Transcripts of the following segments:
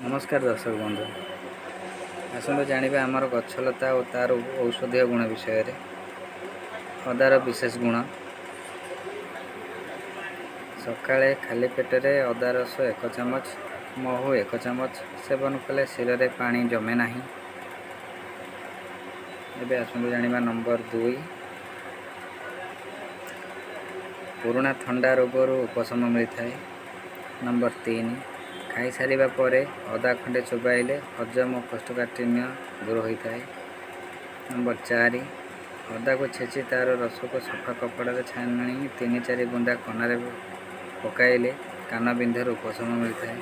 नमस्कार दर्शक बंधु आसतु जानिबा आमर गछलता और तार औषधीय गुण विषय रे अदार विशेष गुण। सकाळे खाली पेटरे अदा रस 1 चामच महू 1 चामच सेवन कले शिर रे पानी जमे नाही। एबे आसतु जानिबा नंबर 2 पुराना ठंडा रोगर उपशम मिलता है। नंबर 3 खाई सारिबा परे अदा खंडे चोबाइले हजम और कोष्ठकाठिन्य दूर होता है। नंबर 4 अदा को छेची तार रस को सफा कपड़ा छाणी 3-4 बुंदा कनारे पकाइले कान बिंधर उपशम मिलता है।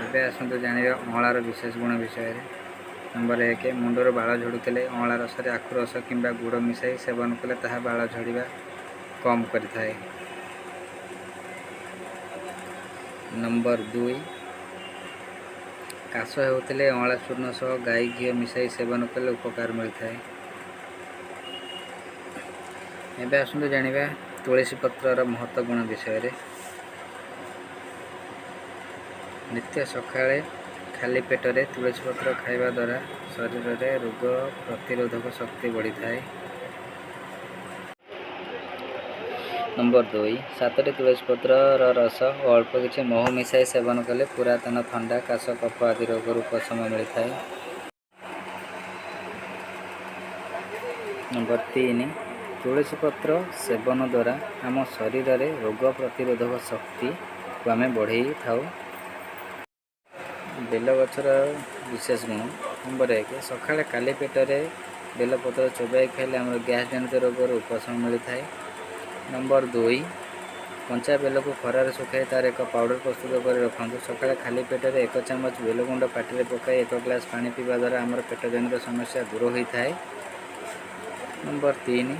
एबे आसतु जानिबा अँलार विशेष गुण विषय रे। नंबर 1 मुंडर बाल झड़ुले अँला रस आखु रस किंबा गुड़ मिसाई सेवन कले ताहा बाल झड़िबा कम करता है। नंबर 2 काश होते अँला चूर्ण सह गाई घी मिसाई सेवन कले उपकार मिलता है। एबे आसतु जानिबा तुलसी पत्रर महत्व गुण विषय रे। नित्य सकाळे खाली पेटरे तुलसी पत्र खाइबा द्वारा शरीर रे रोग प्रतिरोधक शक्ति बढ़ी थाए। नंबर 2 7 तुलसी पत्र रस और अल्प किसी महू मिसाई सेवन कले पुरातन ठंडा काश कफ आदि रोग उपशम मिलता है। नंबर 3 तुलसी पत्र सेवन द्वारा आम शरीर रे रोग प्रतिरोधक शक्ति को आम बढ़ई था। बेल गछर विशेष गुण। नंबर 1 सकाळे खाली पेटरे बेलपत्र चोबाई खाइले आम गैस जनित रोग उपशम मिलता है। नंबर 2 कंचा बेल को खरार सुखाई तार एक पाउडर प्रस्तुत कर रखु। सकाळे खाली पेटरे 1 चामच बेल गुंड पाटी पकाई 1 ग्लास पानी पीवा द्वारा आमर पेट जनित समस्या दूर होता है। नंबर 3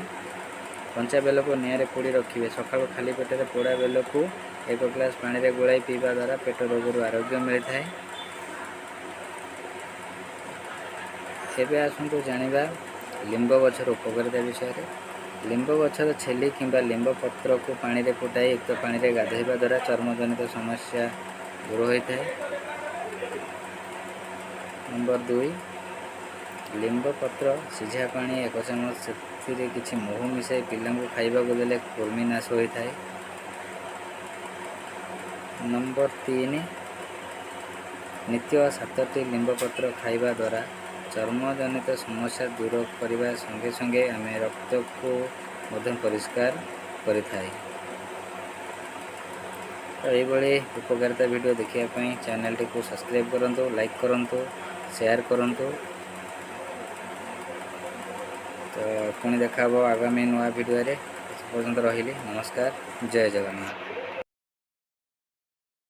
कंचा बेल को निआरे पोड़ी रखिए। सकाळ खाली पेटरे पोड़ा बेल को 1 ग्लास पानी रे गोलाई पीवा द्वारा पेट रोग आरोग्य मिलता है। एबे आसतु जानिबा लिंब गछर उपकारिता विषय रे। लिंब गछर छेली किंबा लिंब पत्र को पानी रे फुटाई उक्त पानी रे गाधेबा द्वारा चर्मजनित समस्या दूर होता है। नंबर 2 लिंब पत्र सिझा पानी 1 चामच से किसी महू मिसाई पिला को खाइबा को देले कुर्मी नाश होता है। नंबर 3 नित्य 7टी लिंब पत्र खाइबा द्वारा चर्मजनित समस्या दूर करने संगे संगे आम रक्त को परिष्कार करें। तो ये उपकारिता वीडियो देखिए चैनल टी को सब्सक्राइब करूँ, लाइक करूँ, शेयर करूँ। तो पुणी देखा आगामी नुआ वीडियो रे। पर्यंत रही नमस्कार, जय जगन्नाथ।